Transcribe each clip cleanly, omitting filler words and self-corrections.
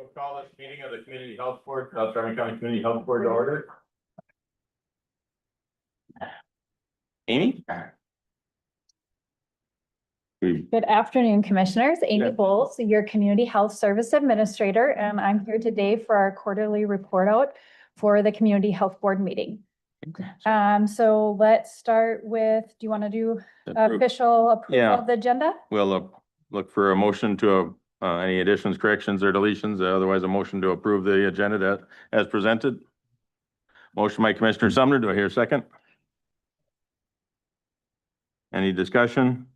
We'll call this meeting of the Community Health Board, Beltrami County Community Health Board to order. Amy? Good afternoon, Commissioners. Amy Yeah. Bowles, your Community Health Service Administrator, and I'm here today for our quarterly report out for the Community Health Board meeting. So let's start with, do you want to do official approval of the agenda? We'll look for a motion to any additions, corrections, or deletions. Otherwise, a motion to approve the agenda as presented. Motion by Commissioner Sumner. Do I hear a second? Any discussion?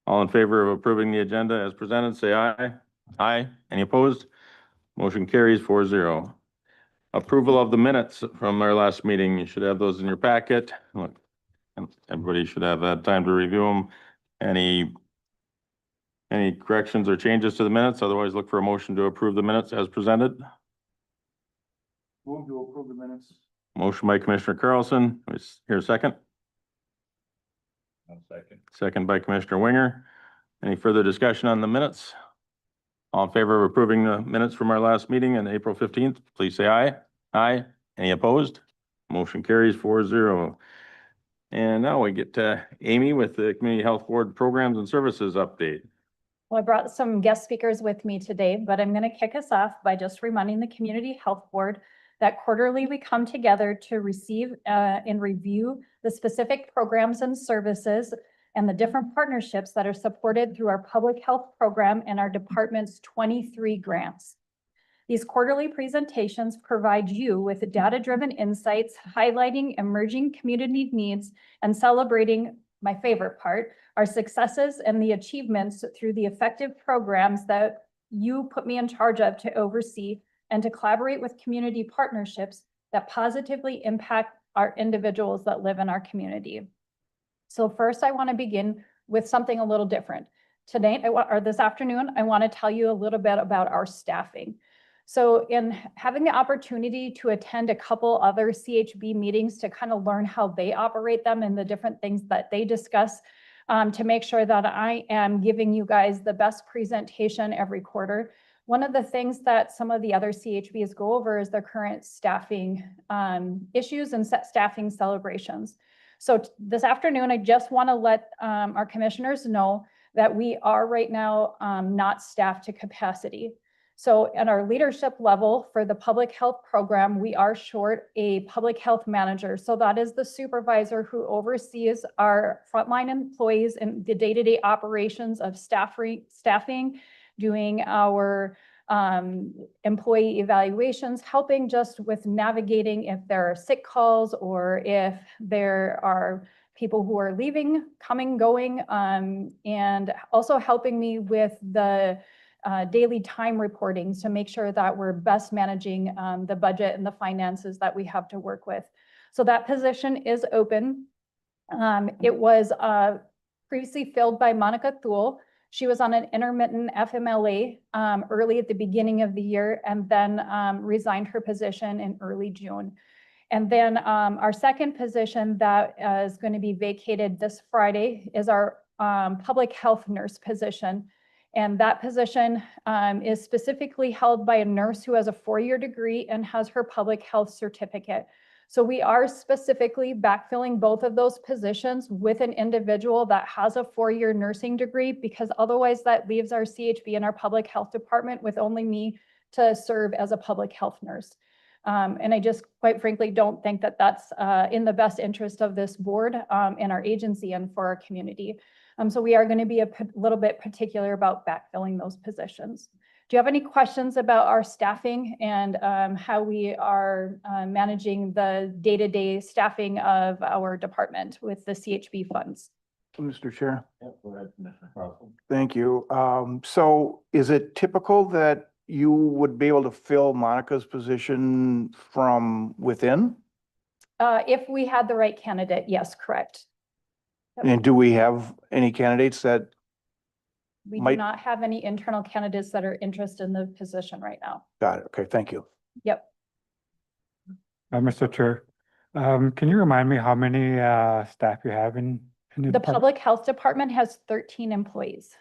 All in favor of approving the agenda as presented, say aye. Aye. Any opposed? Motion carries 4-0. Approval of the minutes from our last meeting. You should have those in your packet. Everybody should have had time to review them. Any corrections or changes to the minutes? Otherwise, look for a motion to approve the minutes as presented. Move to approve the minutes. Motion by Commissioner Carlson. Is here a second? Second. Second by Commissioner Winger. Any further discussion on the minutes? All in favor of approving the minutes from our last meeting on April 15th, please say aye. Aye. Any opposed? Motion carries 4-0. And now we get to Amy with the Community Health Board Programs and Services update. Well, I brought some guest speakers with me today, but I'm going to kick us off by just reminding the Community Health Board that quarterly we come together to receive and review the specific programs and services and the different partnerships that are supported through our public health program and our department's 23 grants. These quarterly presentations provide you with data-driven insights, highlighting emerging community needs and celebrating, my favorite part, our successes and the achievements through the effective programs that you put me in charge of to oversee and to collaborate with community partnerships that positively impact our individuals that live in our community. So first, I want to begin with something a little different. Today, or this afternoon, I want to tell you a little bit about our staffing. So in having the opportunity to attend a couple other CHB meetings to kind of learn how they operate them and the different things that they discuss, to make sure that I am giving you guys the best presentation every quarter. One of the things that some of the other CHBs go over is their current staffing issues and staffing celebrations. So this afternoon, I just want to let our commissioners know that we are right now not staffed to capacity. So at our leadership level for the public health program, we are short a public health manager. So that is the supervisor who oversees our frontline employees and the day-to-day operations of staffing, doing our employee evaluations, helping just with navigating if there are sick calls or if there are people who are leaving, coming, going, and also helping me with the daily time reporting to make sure that we're best managing the budget and the finances that we have to work with. So that position is open. It was previously filled by Monica Thule. She was on an intermittent FMLA early at the beginning of the year and then resigned her position in early June. And then our second position that is going to be vacated this Friday is our public health nurse position. And that position is specifically held by a nurse who has a 4-year degree and has her public health certificate. So we are specifically backfilling both of those positions with an individual that has a 4-year nursing degree, because otherwise that leaves our CHB and our public health department with only me to serve as a public health nurse. And I just quite frankly don't think that that's in the best interest of this board and our agency and for our community. So we are going to be a little bit particular about backfilling those positions. Do you have any questions about our staffing and how we are managing the day-to-day staffing of our department with the CHB funds? Mr. Chair. Yeah, go ahead, Commissioner Carlson. Thank you. So is it typical that you would be able to fill Monica's position from within? If we had the right candidate, yes, correct. And do we have any candidates that We do might- not have any internal candidates that are interested in the position right now. got it? Okay, thank you. Yep. Mr. Chair, can you remind me how many staff you have in the The department? public health department has 13 employees.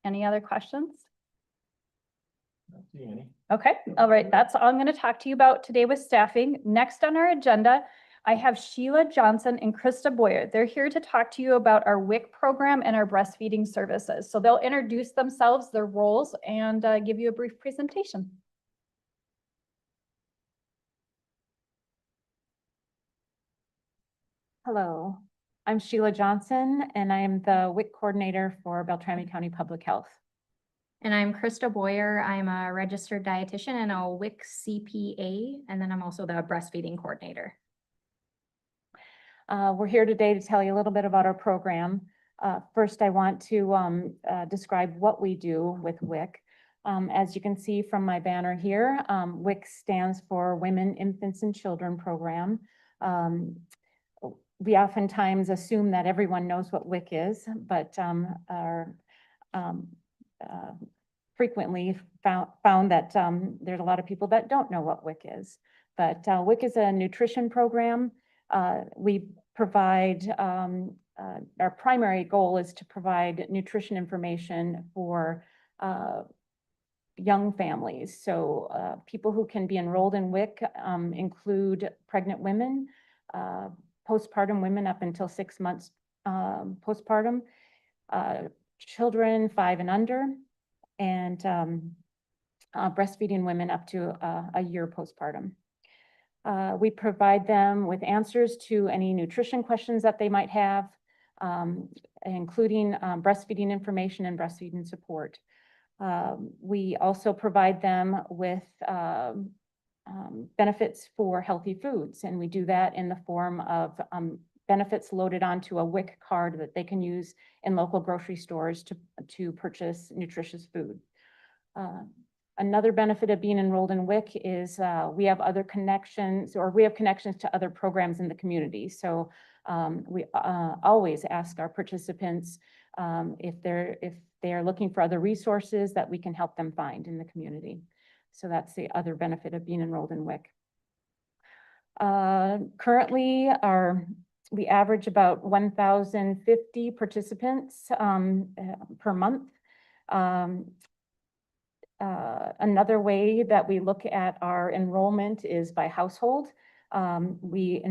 Any other questions? Not seeing any. Okay, all right, that's all I'm going to talk to you about today with staffing. Next on our agenda, I have Sheila Johnson and Krista Boyer. They're here to talk to you about our WIC program and our breastfeeding services. So they'll introduce themselves, their roles, and give you a brief presentation. Hello, I'm Sheila Johnson, and I am the WIC coordinator for Beltrami County Public Health. And I'm Krista Boyer. I'm a registered dietitian and a WIC CPA, and then I'm also the breastfeeding coordinator. We're here today to tell you a little bit about our program. First, I want to describe what we do with WIC. As you can see from my banner here, WIC stands for Women, Infants, and Children Program. We oftentimes assume that everyone knows what WIC is, but frequently found that there's a lot of people that don't know what WIC is. But WIC is a nutrition program. We provide, our primary goal is to provide nutrition information for young families. So people who can be enrolled in WIC include pregnant women, postpartum women up until 6 months postpartum, children 5 and under, and breastfeeding women up to a year postpartum. We provide them with answers to any nutrition questions that they might have, including breastfeeding information and breastfeeding support. We also provide them with benefits for healthy foods, and we do that in the form of benefits loaded onto a WIC card that they can use in local grocery stores to purchase nutritious food. Another benefit of being enrolled in WIC is we have other connections, or we have connections to other programs in the community. So we always ask our participants if they are looking for other resources that we can help them find in the community. So that's the other benefit of being enrolled in WIC. Currently, we average about 1,050 participants per month. Another way that we look at our enrollment is by household. We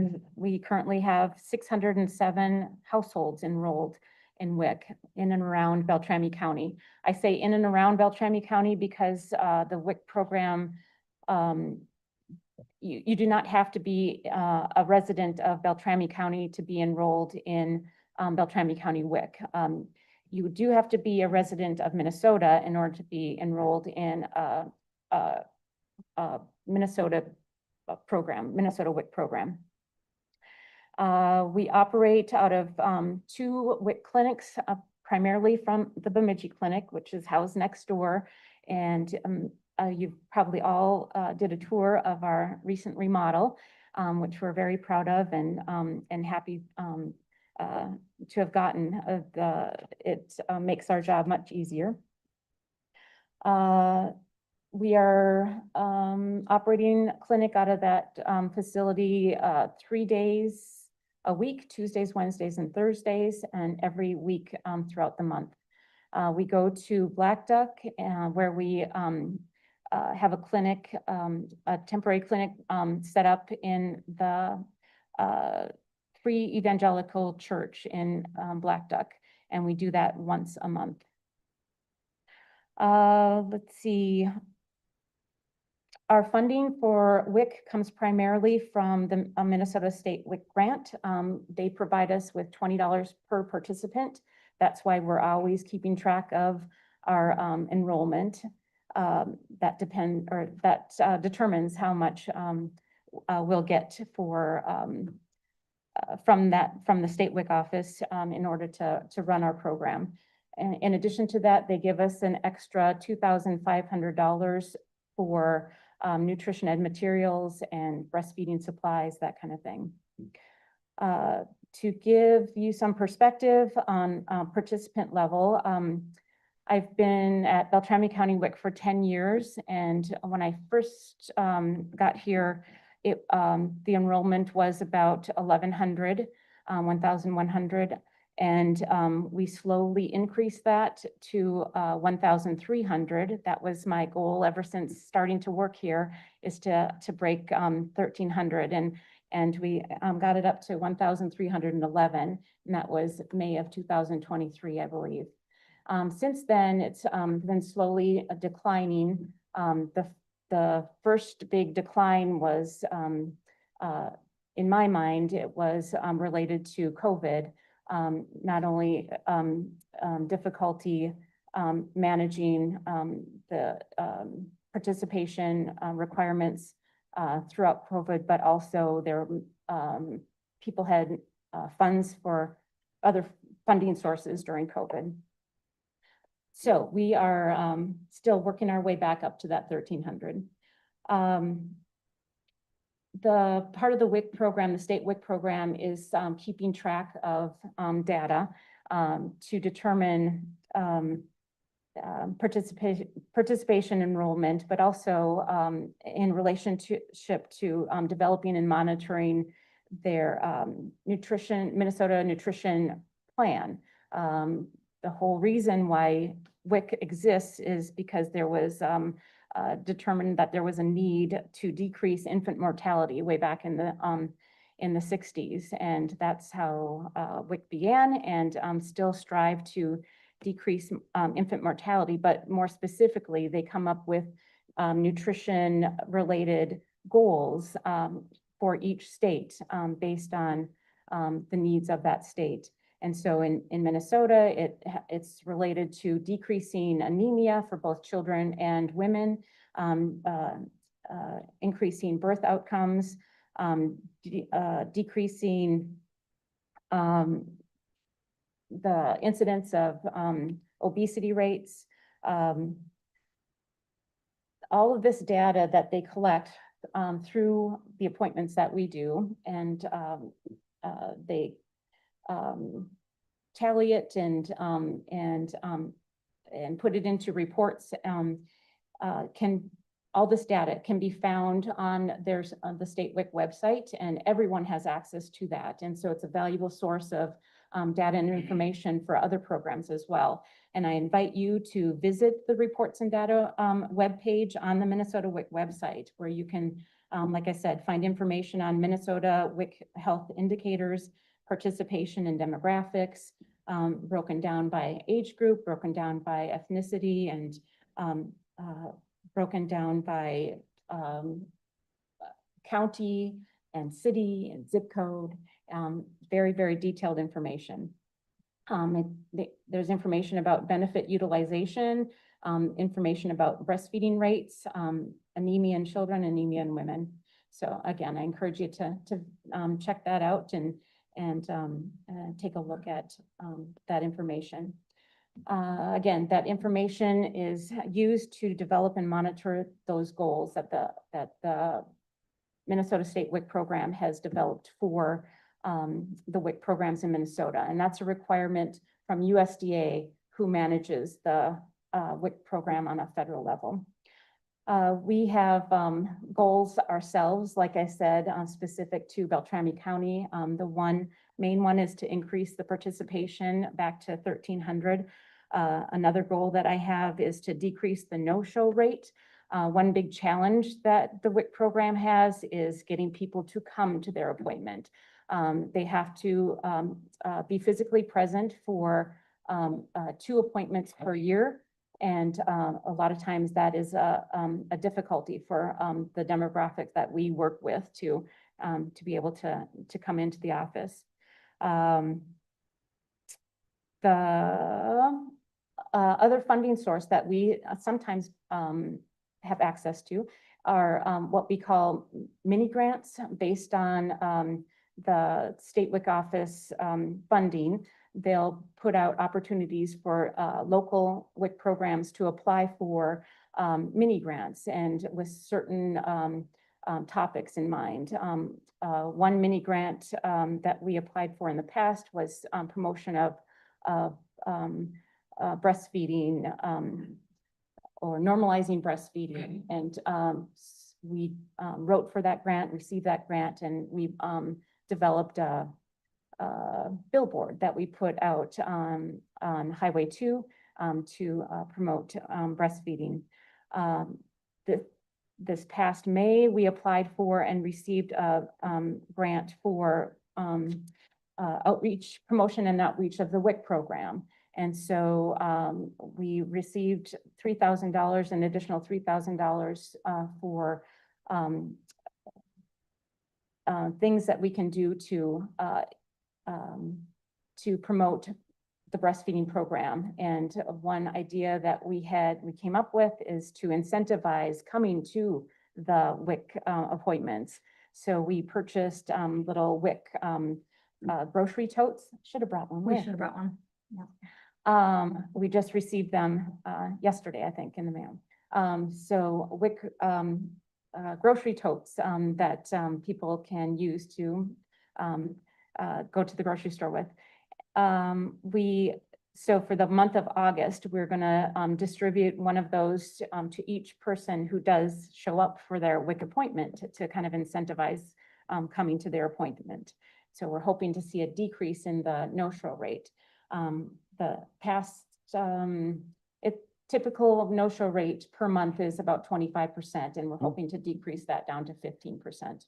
currently have 607 households enrolled in WIC in and around Beltrami County. I say in and around Beltrami County because the WIC program, you do not have to be a resident of Beltrami County to be enrolled in Beltrami County WIC. You do have to be a resident of Minnesota in order to be enrolled in a Minnesota program, Minnesota WIC program. We operate out of 2 WIC clinics, primarily from the Bemidji Clinic, which is housed next door. And you probably all did a tour of our recent remodel, which we're very proud of and happy to have gotten. It makes our job much easier. We are operating clinic out of that facility 3 days a week, Tuesdays, Wednesdays, and Thursdays, and every week throughout the month. We go to Black Duck where we have a clinic, a temporary clinic set up in the Free Evangelical Church in Black Duck, and we do that once a month. Let's see. Our funding for WIC comes primarily from the Minnesota State WIC grant. They provide us with $20 per participant. That's why we're always keeping track of our enrollment. That determines how much we'll get from the state WIC office in order to run our program. And in addition to that, they give us an extra $2,500 for nutrition ed materials and breastfeeding supplies, that kind of thing. To give you some perspective on participant level, I've been at Beltrami County WIC for 10 years, and when I first got here, the enrollment was about 1,100, And we slowly increased that to 1,300. That was my goal ever since starting to work here, is to break 1,300. And we got it up to 1,311, and that was May of 2023, I believe. Since then, it's been slowly declining. The first big decline was, in my mind, it was related to COVID. Not only difficulty managing the participation requirements throughout COVID, but also there people had funds for other funding sources during COVID. So we are still working our way back up to that 1,300. The part of the WIC program, the state WIC program, is keeping track of data to determine participation enrollment, but also in relationship to developing and monitoring their Minnesota nutrition plan. The whole reason why WIC exists is because there was determined that there was a need to decrease infant mortality way back in the 60s. And that's how WIC began, and still strive to decrease infant mortality. But more specifically, they come up with nutrition related goals for each state based on the needs of that state. And so in Minnesota, it's related to decreasing anemia for both children and women, increasing birth outcomes, decreasing the incidence of obesity rates. All of this data that they collect through the appointments that we do, and they tally it and put it into reports. All this data can be found on the state WIC website, and everyone has access to that. And so it's a valuable source of data and information for other programs as well. And I invite you to visit the reports and data webpage on the Minnesota WIC website, where you can, like I said, find information on Minnesota WIC health indicators, participation and demographics, broken down by age group, broken down by ethnicity, and broken down by county and city and zip code. Very, very detailed information. There's information about benefit utilization, information about breastfeeding rates, anemia in children, anemia in women. So again, I encourage you to check that out and take a look at that information. Again, that information is used to develop and monitor those goals that the Minnesota State WIC program has developed for the WIC programs in Minnesota. And that's a requirement from USDA, who manages the WIC program on a federal level. We have goals ourselves, like I said, specific to Beltrami County. The main one is to increase the participation back to 1,300. Another goal that I have is to decrease the no-show rate. One big challenge that the WIC program has is getting people to come to their appointment. They have to be physically present for 2 appointments per year. And a lot of times that is a difficulty for the demographic that we work with to be able to come into the office. The other funding source that we sometimes have access to are what we call mini grants based on the state WIC office funding. They'll put out opportunities for local WIC programs to apply for mini grants, and with certain topics in mind. One mini grant that we applied for in the past was promotion of breastfeeding or normalizing breastfeeding. And we wrote for that grant, received that grant, and we developed a billboard that we put out on Highway 2 to promote breastfeeding. This past May, we applied for and received a grant for outreach, promotion and outreach of the WIC program. And so we received $3,000, an additional $3,000 for things that we can do to promote the breastfeeding program. And one idea that we came up with is to incentivize coming to the WIC appointments. So we purchased little WIC grocery totes. Should have brought one We with. should have brought one. We just received them yesterday, I think, in the mail. So WIC grocery totes that people can use to go to the grocery store with. So for the month of August, we're gonna distribute one of those to each person who does show up for their WIC appointment to kind of incentivize coming to their appointment. So we're hoping to see a decrease in the no-show rate. The past, typical no-show rate per month is about 25%, and we're hoping to decrease that down to 15%.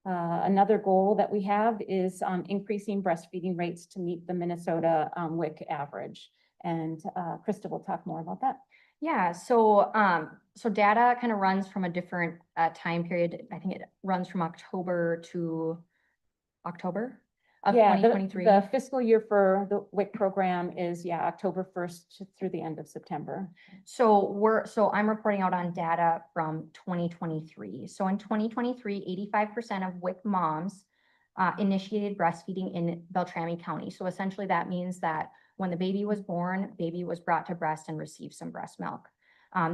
Another goal that we have is increasing breastfeeding rates to meet the Minnesota WIC average. And Krista will talk more about that. Yeah, so data kind of runs from a different time period. I think it runs from October to October of Yeah, 2023. the fiscal year for the WIC program is, October 1st through the end of September. So I'm reporting out on data from 2023. So in 2023, 85% of WIC moms initiated breastfeeding in Beltrami County. So essentially that means that when the baby was born, baby was brought to breast and received some breast milk.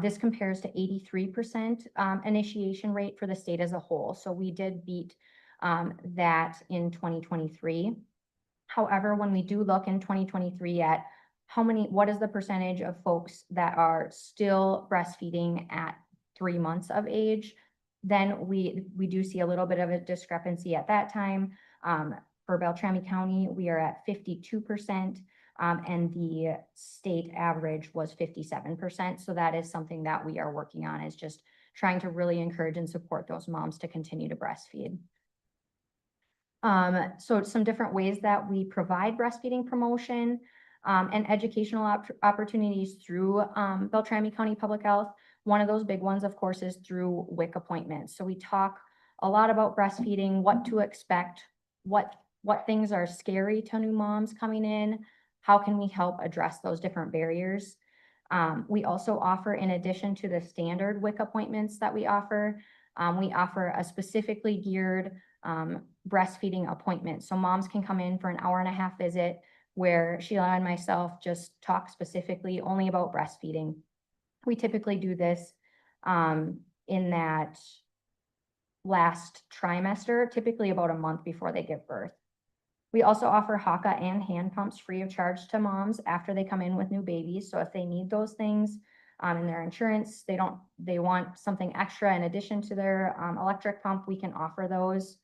This compares to 83% initiation rate for the state as a whole. So we did beat that in 2023. However, when we do look in 2023 at what is the percentage of folks that are still breastfeeding at 3 months of age, then we do see a little bit of a discrepancy at that time. For Beltrami County, we are at 52%, and the state average was 57%. So that is something that we are working on, is just trying to really encourage and support those moms to continue to breastfeed. So some different ways that we provide breastfeeding promotion and educational opportunities through Beltrami County Public Health. One of those big ones, of course, is through WIC appointments. So we talk a lot about breastfeeding, what to expect, what things are scary to new moms coming in, how can we help address those different barriers. We also offer, in addition to the standard WIC appointments that we offer a specifically geared breastfeeding appointment. So moms can come in for an 1.5-hour visit where Sheila and myself just talk specifically only about breastfeeding. We typically do this in that last trimester, typically about a month before they give birth. We also offer HACA and hand pumps free of charge to moms after they come in with new babies. So if they need those things in their insurance, they want something extra in addition to their electric pump, we can offer those.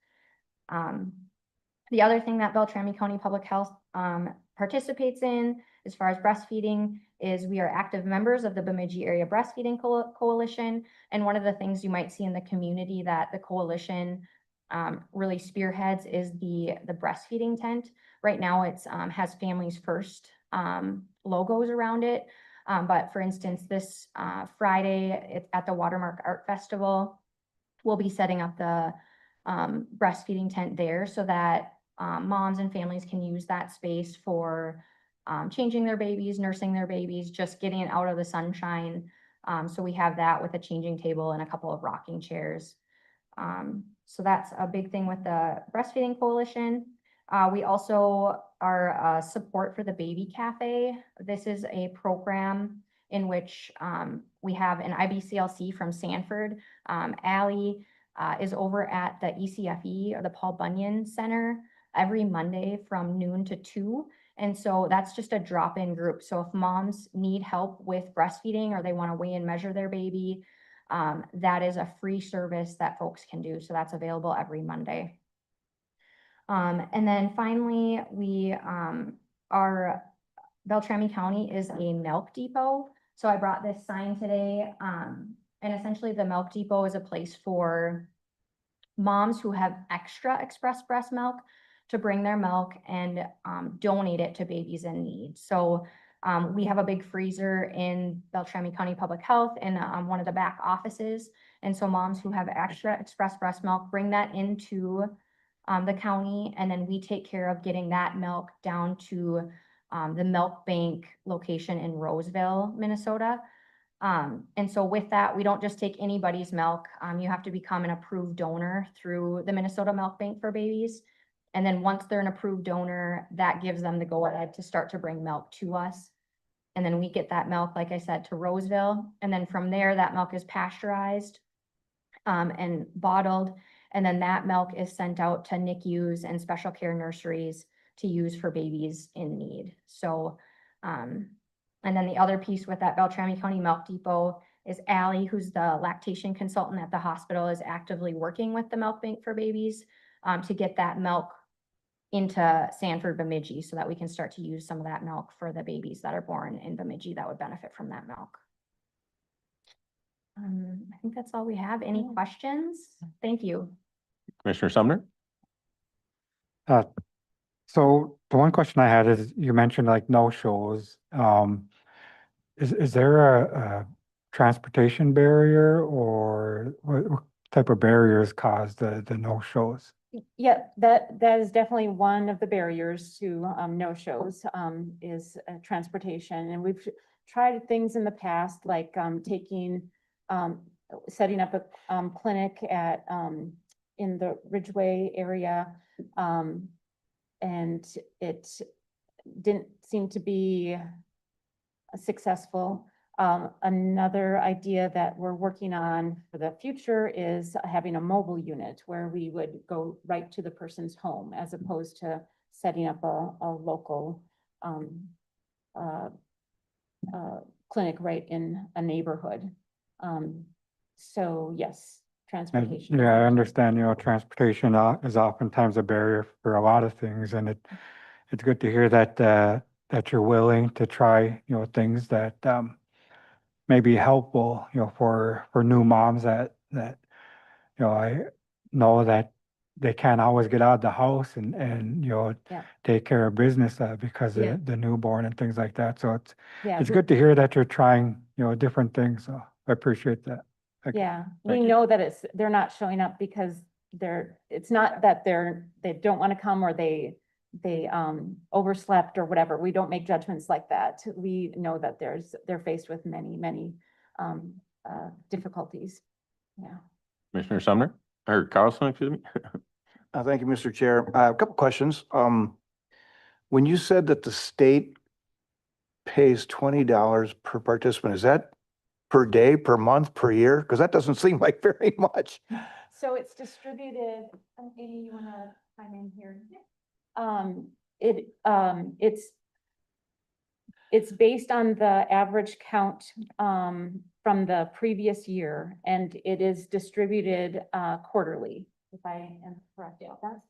The other thing that Beltrami County Public Health participates in as far as breastfeeding is we are active members of the Bemidji Area Breastfeeding Coalition. And one of the things you might see in the community that the coalition really spearheads is the breastfeeding tent. Right now it's has Families First logos around it. But for instance, this Friday at the Watermark Art Festival, we'll be setting up the breastfeeding tent there so that moms and families can use that space for changing their babies, nursing their babies, just getting it out of the sunshine. So we have that with a changing table and a couple of rocking chairs. So that's a big thing with the Breastfeeding Coalition. We also are support for the Baby Cafe. This is a program in which we have an IBCLC from Sanford. Allie is over at the ECFE, or the Paul Bunyan Center, every Monday from noon to 2. And so that's just a drop-in group. So if moms need help with breastfeeding or they want to weigh and measure their baby, that is a free service that folks can do. So that's available every Monday. And then finally, our Beltrami County is a milk depot. So I brought this sign today. And essentially the milk depot is a place for moms who have extra express breast milk to bring their milk and donate it to babies in need. So we have a big freezer in Beltrami County Public Health in one of the back offices. And so moms who have extra express breast milk bring that into the county, and then we take care of getting that milk down to the milk bank location in Roseville, Minnesota. And so with that, we don't just take anybody's milk. You have to become an approved donor through the Minnesota Milk Bank for Babies. And then once they're an approved donor, that gives them the go-ahead to start to bring milk to us. And then we get that milk, like I said, to Roseville. And then from there, that milk is pasteurized and bottled. And then that milk is sent out to NICUs and special care nurseries to use for babies in need. So, and then the other piece with that Beltrami County Milk Depot is Allie, who's the lactation consultant at the hospital, is actively working with the Milk Bank for Babies to get that milk into Sanford, Bemidji, so that we can start to use some of that milk for the babies that are born in Bemidji that would benefit from that milk. I think that's all we have. Any questions? Thank you. Commissioner Sumner? So the one question I had is, you mentioned like no-shows. Is there a transportation barrier, or what type of barriers cause the no-shows? Yeah, that is definitely one of the barriers to no-shows, is transportation. And we've tried things in the past, like setting up a clinic at in the Ridgeway area, and it didn't seem to be successful. Another idea that we're working on for the future is having a mobile unit where we would go right to the person's home, as opposed to setting up a local clinic right in a neighborhood. So yes, transportation. Yeah, I understand, transportation is oftentimes a barrier for a lot of things, and it's good to hear that that you're willing to try, things that may be helpful, for new moms that I know that they can't always get out of the house and Yeah. take care of business because Yeah. of the newborn and things like that. So Yeah, it's good to hear that you're trying, different things. So I appreciate that. Thank you. yeah, we Thank you. know that they're not showing up because it's not that they don't want to come, or they overslept or whatever. We don't make judgments like that. We know that they're faced with many difficulties. Yeah. Commissioner Sumner, or Carlson, excuse me? Thank you, Mr. Chair. A couple questions. When you said that the state pays $20 per participant, is that per day, per month, per year? Because that doesn't seem like very much. So it's distributed, Amy, you wanna chime in here? It's based on the average count from the previous year, and it is distributed quarterly, if I am correct about that.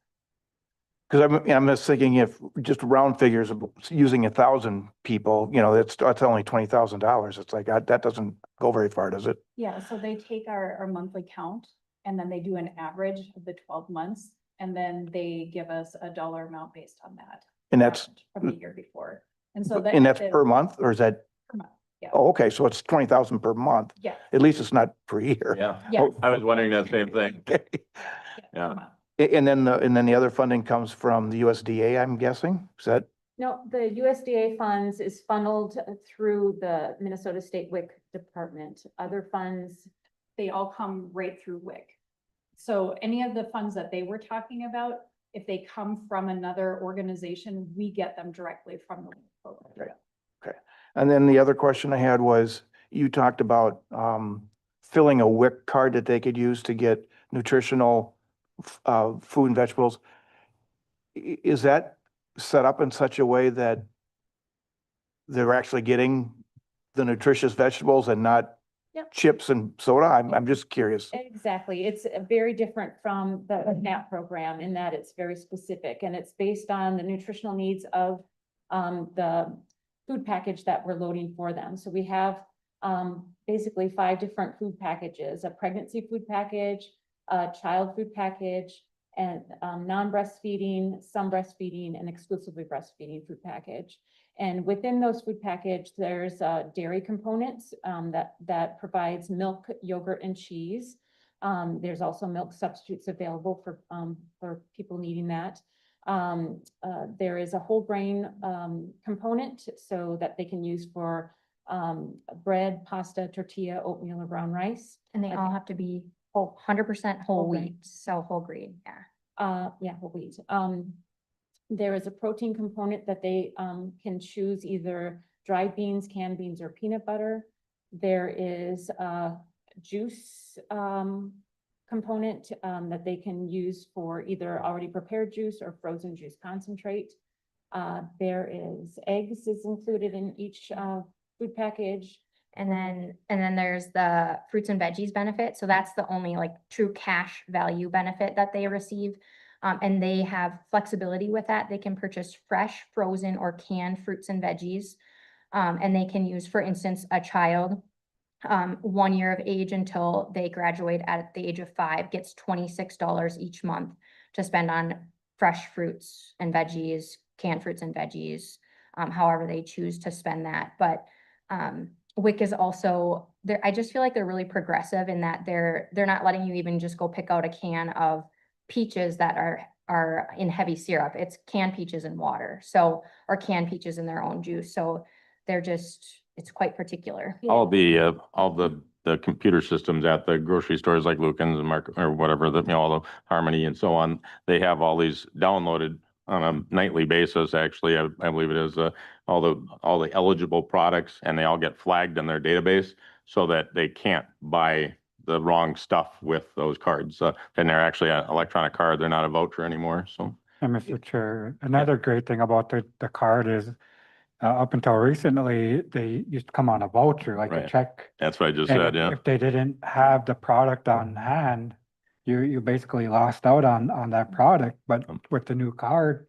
Because I'm just thinking, if just round figures of using 1,000 people, that's only $20,000. It's like, that doesn't go very far, does it? Yeah, so they take our monthly count and then they do an average of the 12 months. And then they give us a dollar amount based on that. And that's, From the year before. And so that. and that's per month, or is that? Per month, yeah. Oh, okay, so it's 20,000 per month. Yeah. At least it's not per year. Yeah, Yeah. I was wondering that same thing. Okay. Yeah. Per month. And then the other funding comes from the USDA, I'm guessing? Is that? No, the USDA funds is funneled through the Minnesota State WIC department. Other funds, They all come right through WIC. So any of the funds that they were talking about, if they come from another organization, we get them directly from the WIC program. Right. Okay. And then the other question I had was, you talked about filling a WIC card that they could use to get nutritional food and vegetables. Is that set up in such a way that they're actually getting the nutritious vegetables and not Yep. chips and soda? I'm just curious. Exactly. It's very different from the SNAP program in that it's very specific and it's based on the nutritional needs of the food package that we're loading for them. So we have basically 5 different food packages: a pregnancy food package, a child food package, and non-breastfeeding, some breastfeeding, and exclusively breastfeeding food package. And within those food package, there's dairy components that provides milk, yogurt, and cheese. There's also milk substitutes available for people needing that. There is a whole grain component so that they can use for bread, pasta, tortilla, oatmeal, or brown rice. And they Like- all have to be 100% whole Whole grain. wheat, so whole grain, yeah. Yeah, whole wheat. There is a protein component that they can choose either dried beans, canned beans, or peanut butter. There is a juice component that they can use for either already prepared juice or frozen juice concentrate. There is eggs is included in each food package. And then there's the fruits and veggies benefit. So that's the only like true cash value benefit that they receive. And they have flexibility with that. They can purchase fresh, frozen, or canned fruits and veggies. And they can use, for instance, a child 1 year of age until they graduate at the age of 5 gets $26 each month to spend on fresh fruits and veggies, canned fruits and veggies, however they choose to spend that. But WIC is also there. I just feel like they're really progressive in that they're not letting you even just go pick out a can of peaches that are in heavy syrup. It's canned peaches in water. So, or canned peaches in their own juice. So they're just, it's quite particular. All the computer systems at the grocery stores like Lucan's and Mark or whatever, all the Harmony and so on, they have all these downloaded on a nightly basis. Actually, I believe it is all the eligible products, and they all get flagged in their database so that they can't buy the wrong stuff with those cards. And they're actually an electronic card. They're not a voucher anymore. So And Mr. Chair, another great thing about the card is up until recently, they used to come on a voucher, like a Right. check. that's what I just And said. Yeah. if they didn't have the product on hand, you basically lost out on that product. But with the new card,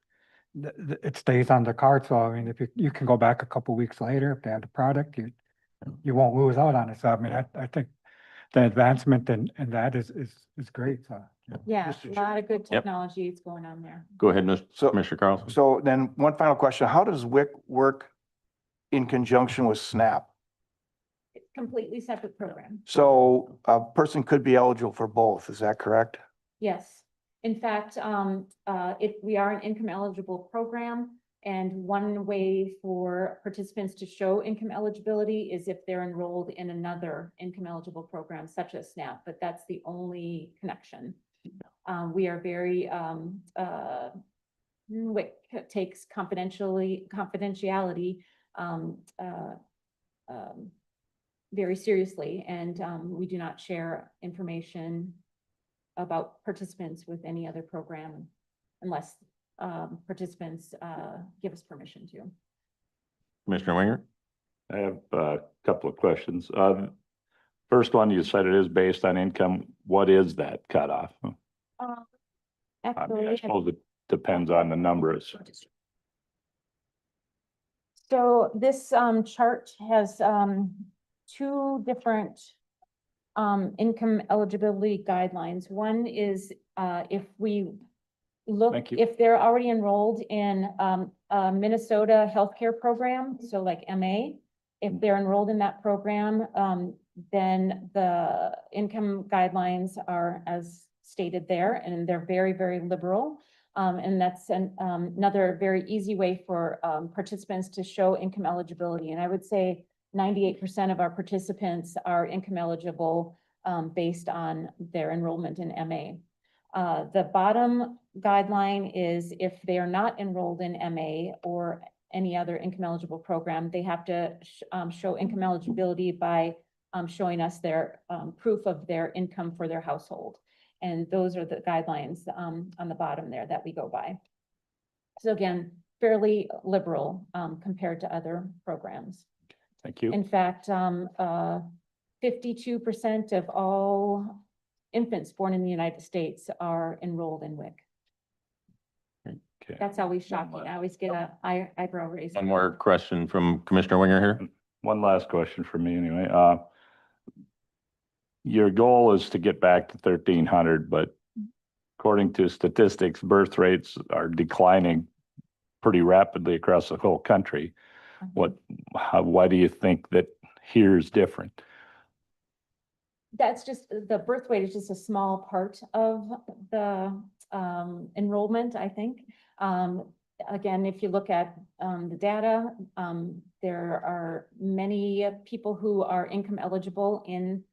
it stays on the card. So I mean, if you can go back a couple weeks later, if they have the product, you won't lose out on it. So I mean, I think the advancement in that is great. So. Yeah, Mr. a Chair. lot of good Yep. technology is going on there. Go ahead, Mr. So- Commissioner Carlson. So then one final question, how does WIC work in conjunction with SNAP? It's a completely separate program. So a person could be eligible for both, is that correct? Yes. In fact, if we are an income eligible program, and one way for participants to show income eligibility is if they're enrolled in another income eligible program such as SNAP, but that's the only connection. We are very, WIC takes confidentiality very seriously, and we do not share information about participants with any other program unless participants give us permission to. Commissioner Winger. I have a couple of questions. First one, you said it is based on income. What is that cutoff? I mean, I Actually, suppose it depends on the numbers. so this chart has 2 different income eligibility guidelines. One is if we look, Thank you. if they're already enrolled in a Minnesota healthcare program, so like MA, if they're enrolled in that program, then the income guidelines are as stated there, and they're very, very liberal. And that's another very easy way for participants to show income eligibility. And I would say 98% of our participants are income eligible based on their enrollment in MA. The bottom guideline is if they are not enrolled in MA or any other income eligible program, they have to show income eligibility by showing us their proof of their income for their household. And those are the guidelines on the bottom there that we go by. So again, fairly liberal compared to other programs. Thank you. In fact, 52% of all infants born in the United States are enrolled in WIC. Okay. That's always shocking. I always get a eyebrow raise. One more question from Commissioner Winger here. One last question for me anyway. Your goal is to get back to 1,300, but according to statistics, birth rates are declining pretty rapidly across the whole country. Why do you think that here is different? That's just, the birth rate is just a small part of the enrollment, I think. Again, if you look at the data, there are many people who are income eligible in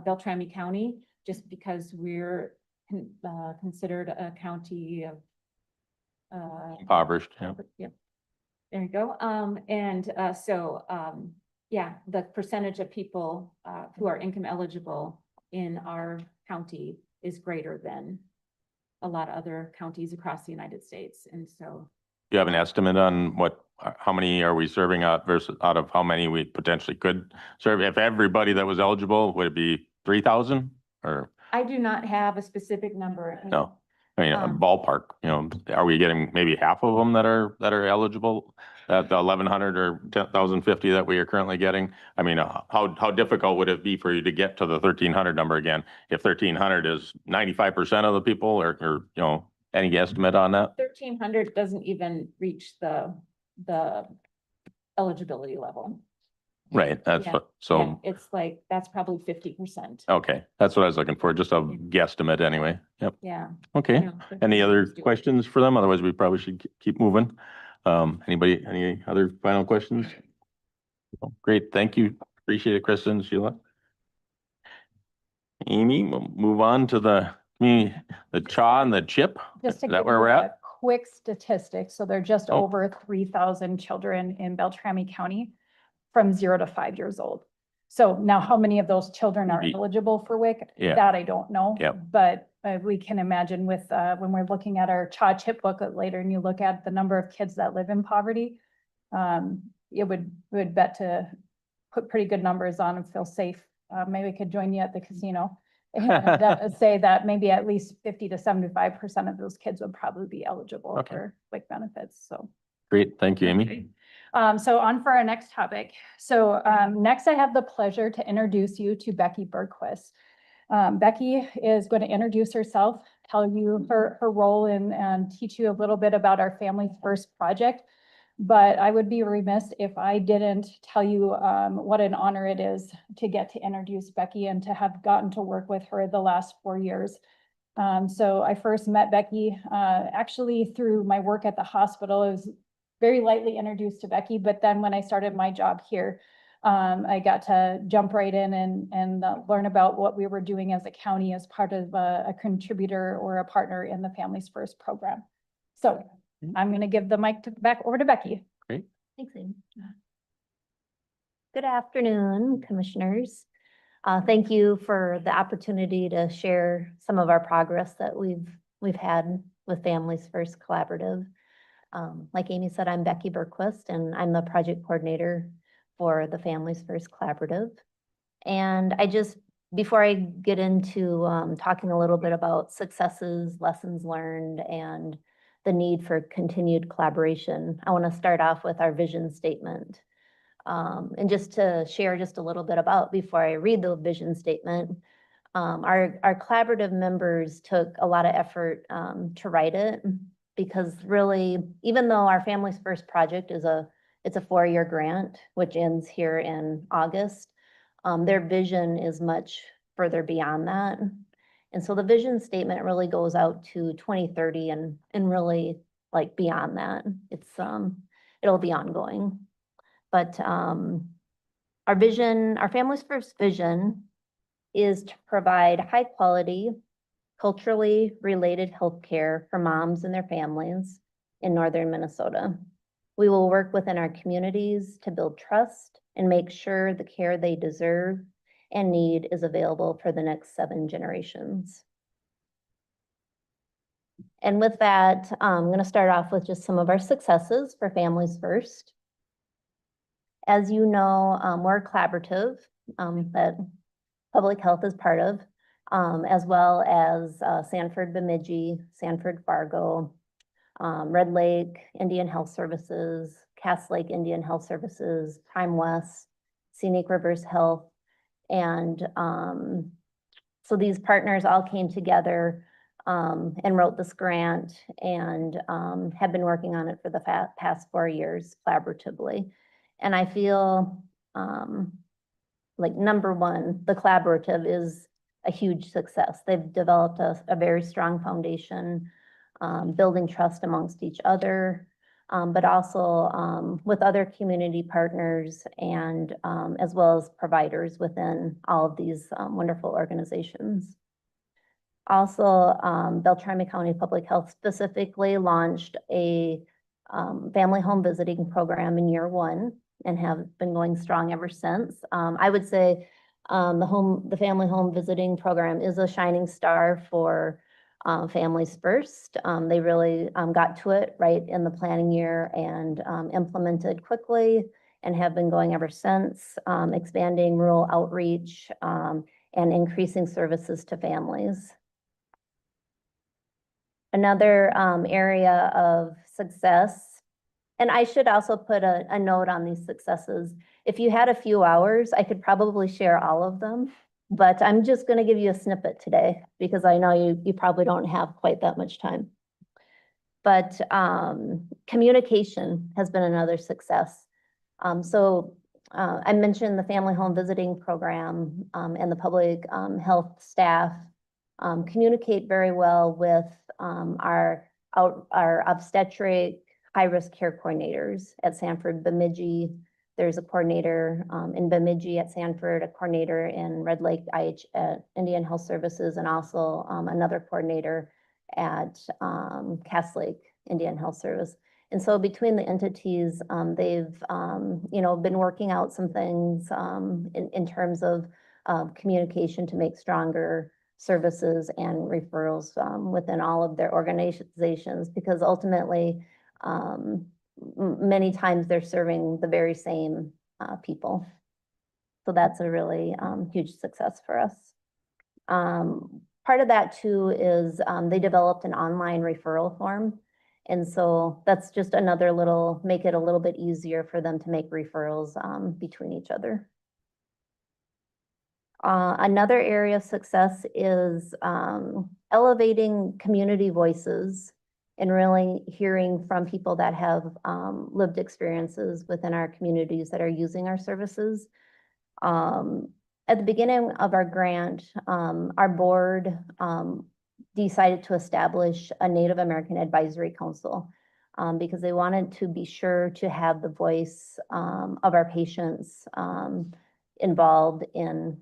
Beltrami County, just because we're considered a county of Impoverished, yeah. Yep. There you go. Yeah, the percentage of people who are income eligible in our county is greater than a lot of other counties across the United States. And so, Do you have an estimate on how many are we serving out versus out of how many we potentially could serve? If everybody that was eligible, would it be 3,000 or? I do not have a specific number. No. I mean, a Um, ballpark, are we getting maybe half of them that are eligible? At the 1,100 or 10,050 that we are currently getting? I mean, how difficult would it be for you to get to the 1,300 number again? If 1,300 is 95% of the people or any estimate on that? 1,300 doesn't even reach the eligibility level. Right, that's Yeah, what, Yeah, so, it's like, that's probably 50%. okay, that's what I was looking for, just a guesstimate anyway. Yep, Yeah. okay. No, Any other 50% is doable. questions for them? Otherwise, we probably should keep moving. Any other final questions? Great, thank you. Appreciate it, Kristen, Sheila. Amy, we'll move on to the CHA and the CHIP. Just to Is that give where you we're a at? quick statistic, so there are just Oh. over 3,000 children in Beltrami County from 0 to 5 years old. So now how many of those children are Maybe. eligible for WIC? Yeah. That I don't know. Yep. But we can imagine with, when we're looking at our CHA CHIP booklet later and you look at the number of kids that live in poverty, it would bet to put pretty good numbers on and feel safe. Maybe we could join you at the casino. And say that maybe at least 50 to 75% of those kids would probably be eligible Okay. for WIC benefits, so. Great, thank you, Amy. Okay. So on for our next topic. So next I have the pleasure to introduce you to Becky Bergquist. Becky is going to introduce herself, tell you her role and teach you a little bit about our Families First project. But I would be remiss if I didn't tell you what an honor it is to get to introduce Becky and to have gotten to work with her the last 4 years. So I first met Becky actually through my work at the hospital. I was very lightly introduced to Becky, but then when I started my job here, I got to jump right in and learn about what we were doing as a county as part of a contributor or a partner in the Families First program. So I'm going to give the mic back over to Becky. Great. Thanks, Amy. Good afternoon, commissioners. Thank you for the opportunity to share some of our progress that we've had with Families First Collaborative. Like Amy said, I'm Becky Bergquist, and I'm the project coordinator for the Families First Collaborative. And before I get into talking a little bit about successes, lessons learned, and the need for continued collaboration, I want to start off with our vision statement. And just to share just a little bit about, before I read the vision statement, our collaborative members took a lot of effort to write it, because really, even though our Families First project it's a 4-year grant, which ends here in August, their vision is much further beyond that. And so the vision statement really goes out to 2030 and really like beyond that. It'll be ongoing. But our Families First vision is to provide high quality, culturally related healthcare for moms and their families in northern Minnesota. We will work within our communities to build trust and make sure the care they deserve and need is available for the next 7 generations. And with that, I'm going to start off with just some of our successes for Families First. As you know, we're collaborative, that public health is part of, as well as Sanford Bemidji, Sanford Fargo, Red Lake Indian Health Services, Cass Lake Indian Health Services, Prime West, Scenic Rivers Health. And so these partners all came together and wrote this grant and have been working on it for the past 4 years collaboratively. And I feel like number one, the collaborative is a huge success. They've developed a very strong foundation, building trust amongst each other, but also with other community partners and as well as providers within all of these wonderful organizations. Also, Beltrami County Public Health specifically launched a family home visiting program in year 1 and have been going strong ever since. I would say the family home visiting program is a shining star for Families First. They really got to it right in the planning year and implemented quickly and have been going ever since, expanding rural outreach and increasing services to families. Another area of success, and I should also put a note on these successes. If you had a few hours, I could probably share all of them, but I'm just going to give you a snippet today because I know you probably don't have quite that much time. But communication has been another success. I mentioned the family home visiting program and the public health staff communicate very well with our obstetric high-risk care coordinators at Sanford Bemidji. There's a coordinator in Bemidji at Sanford, a coordinator in Red Lake Indian Health Services, and also another coordinator at Cass Lake Indian Health Service. And so between the entities, they've been working out some things in terms of communication to make stronger services and referrals within all of their organizations, because ultimately, many times they're serving the very same people. So that's a really huge success for us. Part of that too is they developed an online referral form. And so that's just another make it a little bit easier for them to make referrals between each other. Another area of success is elevating community voices and really hearing from people that have lived experiences within our communities that are using our services. At the beginning of our grant, our board decided to establish a Native American Advisory Council because they wanted to be sure to have the voice of our patients involved in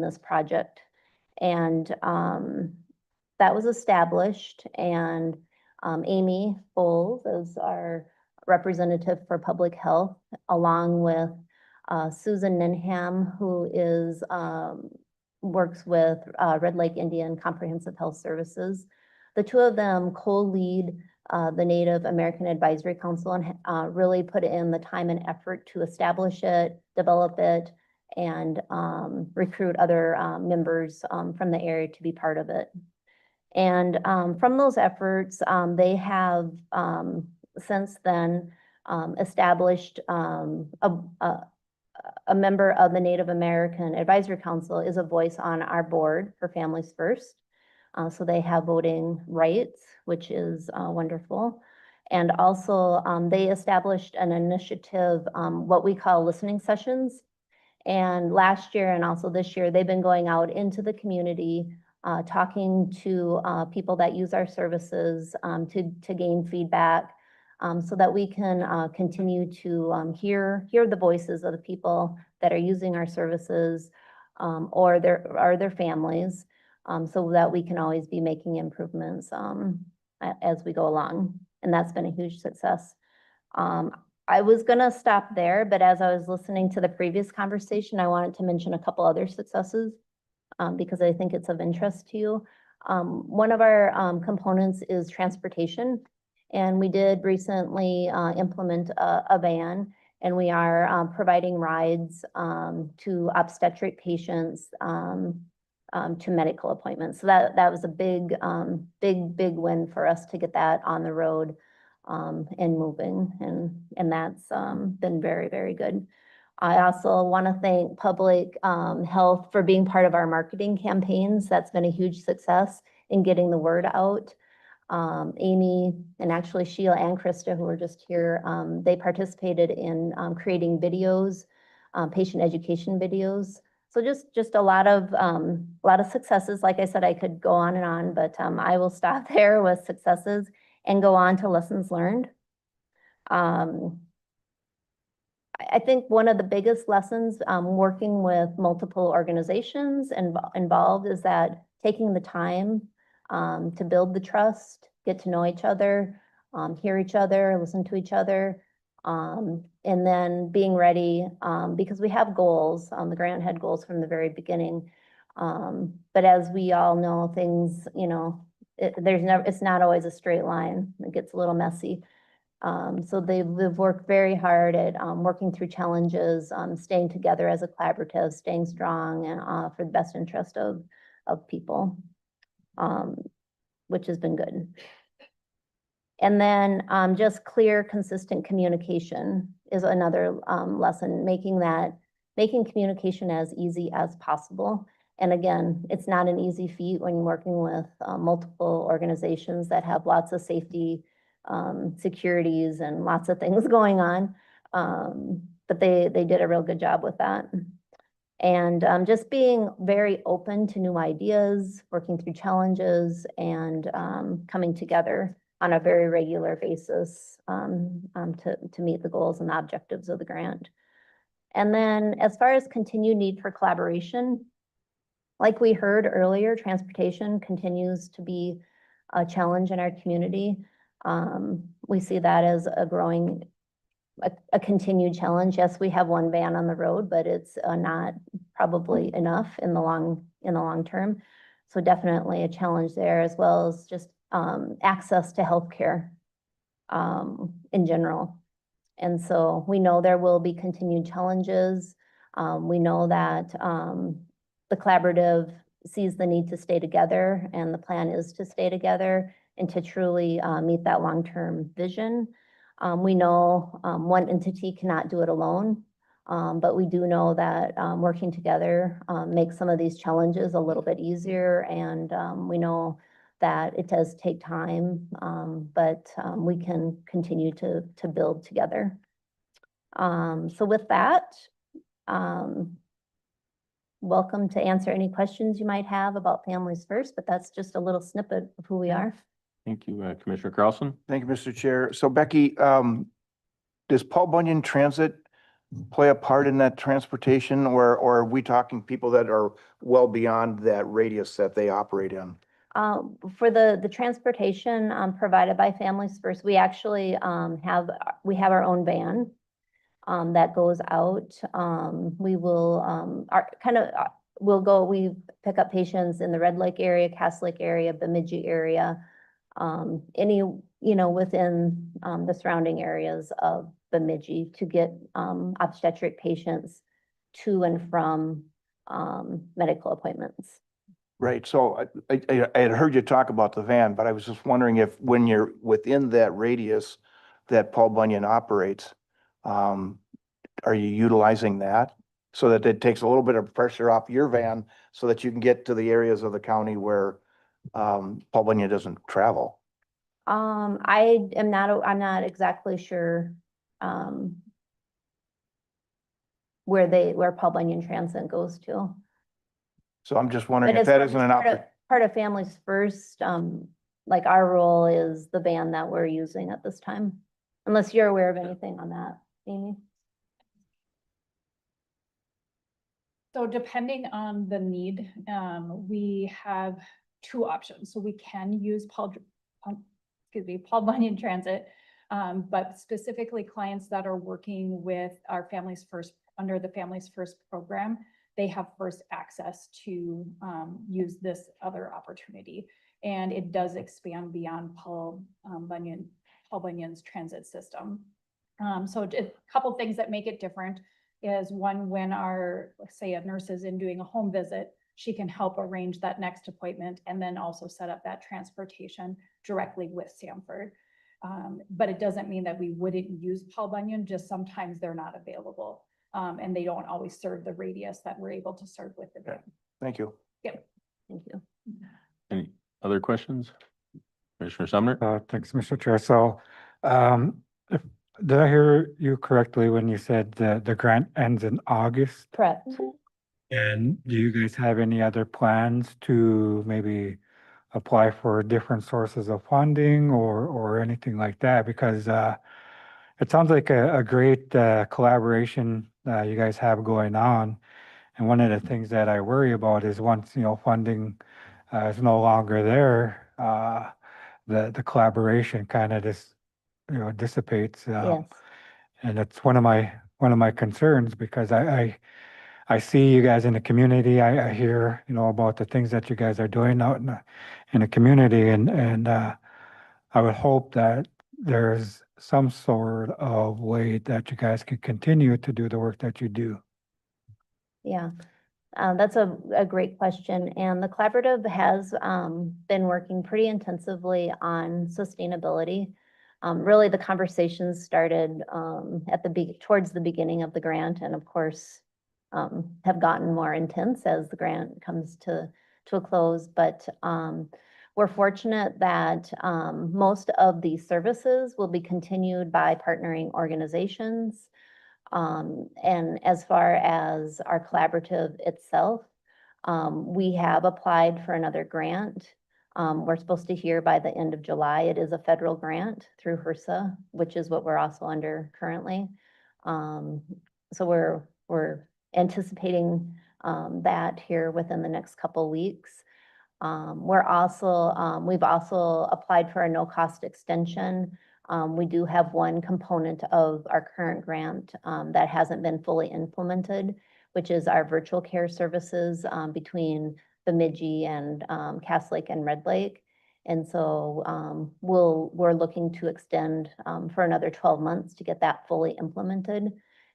this project. And that was established, and Amy Bowles is our representative for public health, along with Susan Ninham, who works with Red Lake Indian Comprehensive Health Services. The two of them co-lead the Native American Advisory Council and really put in the time and effort to establish it, develop it, and recruit other members from the area to be part of it. And from those efforts, they have since then established a member of the Native American Advisory Council is a voice on our board for Families First. So they have voting rights, which is wonderful. And also they established an initiative, what we call listening sessions. And last year and also this year, they've been going out into the community, talking to people that use our services to gain feedback so that we can continue to hear the voices of the people that are using our services or their families so that we can always be making improvements as we go along. And that's been a huge success. I was going to stop there, but as I was listening to the previous conversation, I wanted to mention a couple other successes because I think it's of interest to you. One of our components is transportation, and we did recently implement a van, And we are providing rides to obstetric patients to medical appointments. So that was a big win for us to get that on the road and moving. And that's been very, very good. I also want to thank Public Health for being part of our marketing campaigns. That's been a huge success in getting the word out. Amy and actually Sheila and Krista, who were just here, they participated in creating videos, patient education videos. So just a lot of successes. Like I said, I could go on and on, but I will stop there with successes and go on to lessons learned. I think one of the biggest lessons working with multiple organizations involved is that taking the time to build the trust, get to know each other, hear each other, listen to each other, and then being ready because we have goals. The grant had goals from the very beginning. But as we all know, things, it's not always a straight line. It gets a little messy. So they've worked very hard at working through challenges, staying together as a collaborative, staying strong and for the best interest of people, which has been good. And then just clear, consistent communication is another lesson, making communication as easy as possible. And again, it's not an easy feat when you're working with multiple organizations that have lots of safety securities and lots of things going on. But they did a real good job with that. And just being very open to new ideas, working through challenges and coming together on a very regular basis to meet the goals and the objectives of the grant. And then as far as continued need for collaboration, like we heard earlier, transportation continues to be a challenge in our community. We see that as a continued challenge. Yes, we have one van on the road, but it's not probably enough in the long term. So definitely a challenge there, as well as just access to healthcare in general. And so we know there will be continued challenges. We know that the collaborative sees the need to stay together, and the plan is to stay together and to truly meet that long-term vision. We know one entity cannot do it alone, but we do know that working together makes some of these challenges a little bit easier, and we know that it does take time, but we can continue to build together. So with that, welcome to answer any questions you might have about Families First, but that's just a little snippet of who we are. Thank you, Commissioner Carlson. Thank you, Mr. Chair. So Becky, does Paul Bunyan Transit play a part in that transportation, or are we talking people that are well beyond that radius that they operate in? For the transportation provided by Families First, we actually have our own van that goes out. We will we pick up patients in the Red Lake area, Cass Lake area, Bemidji area, within the surrounding areas of Bemidji to get obstetric patients to and from medical appointments. Right. So I had heard you talk about the van, but I was just wondering if when you're within that radius that Paul Bunyan operates, are you utilizing that so that it takes a little bit of pressure off your van so that you can get to the areas of the county where Paul Bunyan doesn't travel? I'm not exactly sure where Paul Bunyan Transit goes to. So I'm just wondering But if that as isn't an option. part of Families First, like our role is the van that we're using at this time, unless you're aware of anything on that, Amy. So depending on the need, we have two options. So we can use Paul Bunyan Transit, but specifically clients that are working with our Families First, under the Families First program, they have first access to use this other opportunity. And it does expand beyond Paul Bunyan's transit system. So a couple things that make it different is one, when our, let's say a nurse is in doing a home visit, she can help arrange that next appointment and then also set up that transportation directly with Sanford. But it doesn't mean that we wouldn't use Paul Bunyan, just sometimes they're not available. And they don't always serve the radius that we're able to serve with the van. Thank you. Yep. Thank you. Any other questions? Commissioner Sumner? Thanks, Mr. Chair. So, if, did I hear you correctly when you said the grant ends in August? Correct. And do you guys have any other plans to maybe apply for different sources of funding or anything like that? Because it sounds like a great collaboration you guys have going on. And one of the things that I worry about is once, funding is no longer there, the collaboration kind of just, dissipates. Yes. And it's one of my concerns because I see you guys in the community. I hear, about the things that you guys are doing out in the community, and I would hope that there's some sort of way that you guys can continue to do the work that you do. Yeah, that's a great question. And the collaborative has been working pretty intensively on sustainability. Really, the conversations started towards the beginning of the grant, and of course, have gotten more intense as the grant comes to a close. But we're fortunate that most of these services will be continued by partnering organizations. And as far as our collaborative itself, we have applied for another grant. We're supposed to hear by the end of July. It is a federal grant through HRSA, which is what we're also under currently. So we're anticipating that here within the next couple weeks. We've also applied for a no-cost extension. We do have one component of our current grant that hasn't been fully implemented, which is our virtual care services between Bemidji and Cass Lake and Red Lake. And so we're looking to extend for another 12 months to get that fully implemented.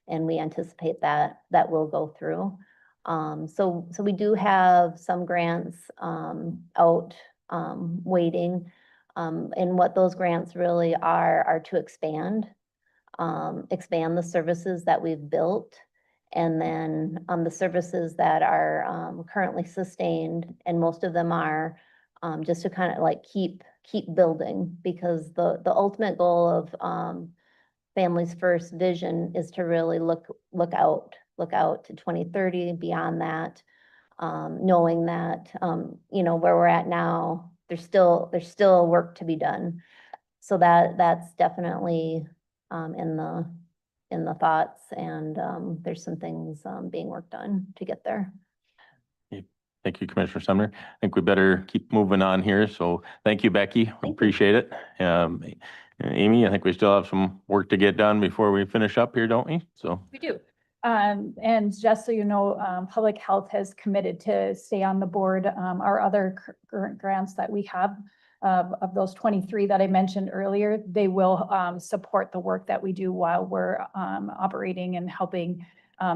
And we anticipate that will go through. So we do have some grants out waiting. And what those grants really are to expand the services that we've built. And then the services that are currently sustained, and most of them are just to kind of like keep building, because the ultimate goal of Families First vision is to really look out to 2030 and beyond that, knowing that where we're at now, there's still work to be done. So that's definitely in the thoughts, and there's some things being worked on to get there. Thank you, Commissioner Sumner. I think we better keep moving on here. So thank you, Becky. We appreciate it. Amy, I think we still have some work to get done before we finish up here, don't we? So We do. And just so you know, Public Health has committed to stay on the board. Our other current grants that we have, of those 23 that I mentioned earlier, they will support the work that we do while we're operating and helping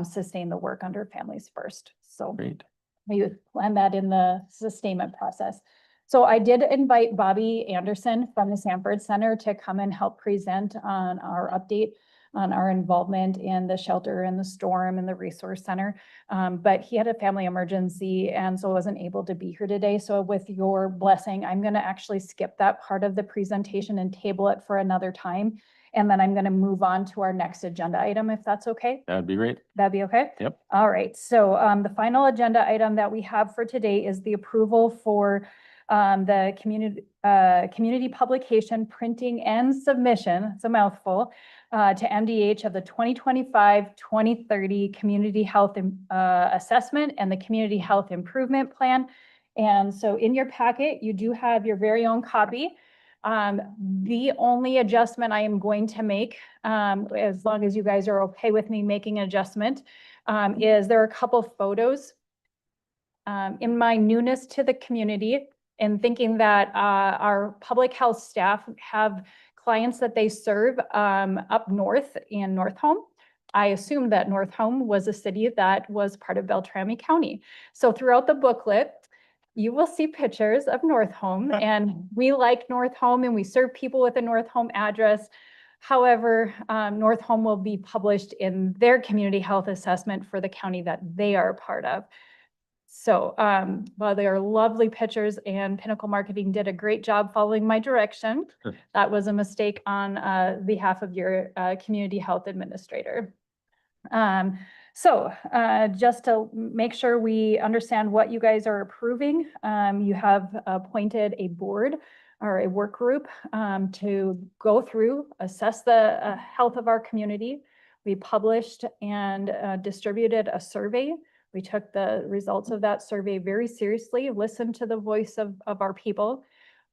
sustain the work under Families First. So great. we plan that in the sustainment process. So I did invite Bobby Anderson from the Sanford Center to come and help present on our update on our involvement in the shelter and the storm and the resource center. But he had a family emergency and so wasn't able to be here today. So with your blessing, I'm going to actually skip that part of the presentation and table it for another time. And then I'm going to move on to our next agenda item, if that's okay. That'd be great. That'd be okay? Yep. All right. So the final agenda item that we have for today is the approval for the community publication, printing and submission, it's a mouthful, to MDH of the 2025-2030 Community Health Assessment and the Community Health Improvement Plan. And so in your packet, you do have your very own copy. The only adjustment I am going to make, as long as you guys are okay with me making an adjustment, is there are a couple photos. In my newness to the community, and thinking that our public health staff have clients that they serve up north in North Home. I assumed that North Home was a city that was part of Beltrami County. So throughout the booklet, you will see pictures of North Home, and we like North Home and we serve people with a North Home address. However, North Home will be published in their community health assessment for the county that they are a part of. So while they are lovely pictures and Pinnacle Marketing did a great job following my direction, that was a mistake on behalf of your community health administrator. So just to make sure we understand what you guys are approving, you have appointed a board or a work group to go through, assess the health of our community. We published and distributed a survey. We took the results of that survey very seriously, listened to the voice of our people.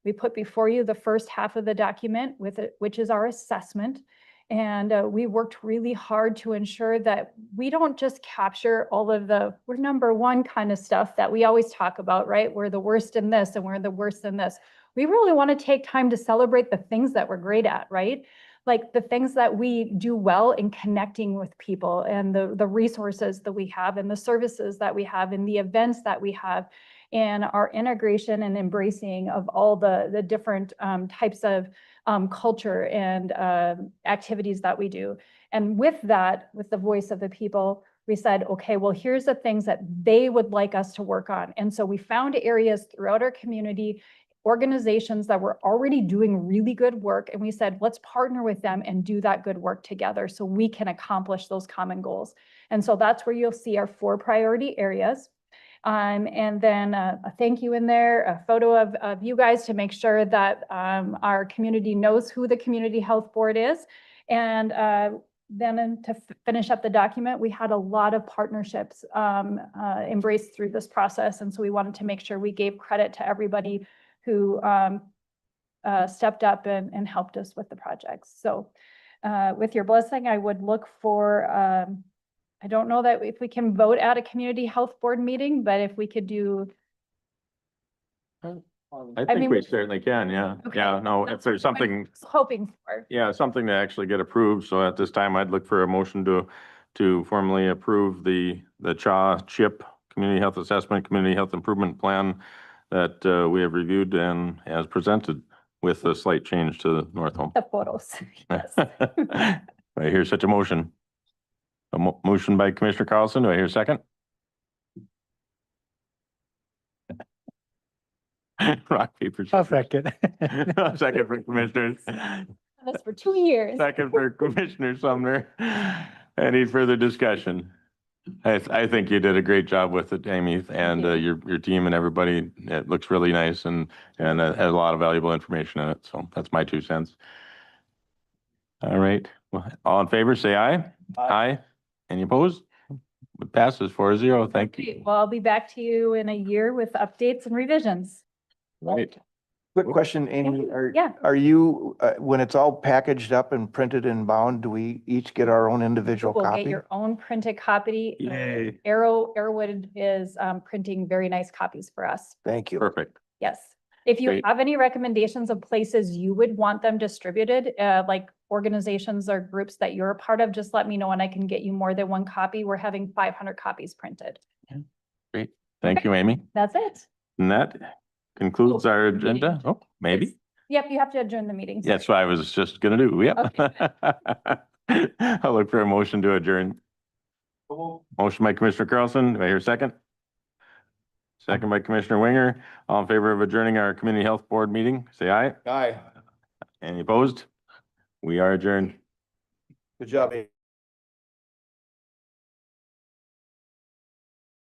We put before you the first half of the document with it, which is our assessment. And we worked really hard to ensure that we don't just capture all of the, we're number one kind of stuff that we always talk about, right? We're the worst in this and we're the worst in this. We really want to take time to celebrate the things that we're great at, right? Like the things that we do well in connecting with people and the resources that we have and the services that we have and the events that we have and our integration and embracing of all the different types of culture and activities that we do. And with that, with the voice of the people, we said, okay, well, here's the things that they would like us to work on. And so we found areas throughout our community, organizations that were already doing really good work. And we said, let's partner with them and do that good work together so we can accomplish those common goals. And so that's where you'll see our 4 priority areas. And then a thank you in there, a photo of you guys to make sure that our community knows who the Community Health Board is. And then to finish up the document, we had a lot of partnerships embraced through this process. And so we wanted to make sure we gave credit to everybody who stepped up and helped us with the projects. So with your blessing, I would look for I don't know that if we can vote at a community health board meeting, but if we could do. I I think mean, we certainly can, yeah. Okay, Yeah, no, if that's there's what I'm something, hoping for. yeah, something to actually get approved. So at this time, I'd look for a motion to formally approve the CHIP Community Health Assessment, Community Health Improvement Plan that we have reviewed and as presented with a slight change to the North Home. The photos, yes. I hear such a motion. A motion by Commissioner Carlson. Do I hear a second? Rock, paper, I'll scissors. second. Second for Commissioners. That's for 2 years. Second for Commissioner Sumner. Any further discussion? I think you did a great job with it, Amy, and your team and everybody. It looks really nice and has a lot of valuable information in it. So that's my 2 cents. All right. Well, all in favor, say aye. Aye. Any opposed? It passes 4-0. Thank you. Great. Well, I'll be back to you in a year with updates and revisions. Right. Quick question, Amy, Yeah. are you, when it's all packaged up and printed and bound, do we each get our own individual We'll get copy? your own printed copy. Yay. Arrowwood is printing very nice copies for us. Thank you. Perfect. Yes. If you Great. have any recommendations of places you would want them distributed, like organizations or groups that you're a part of, just let me know and I can get you more than 1 copy. We're having 500 copies printed. Great. Thank you, Amy. That's it. And that concludes our agenda. Oh, maybe. Yep, you have to adjourn the meeting. sorry. That's what I was just gonna do. Yep. I'll look for a motion to adjourn. Motion by Commissioner Carlson. Do I hear a second? Second by Commissioner Winger. All in favor of adjourning our Community Health Board meeting, say aye. Aye. Any opposed? We are adjourned. Good job, Amy.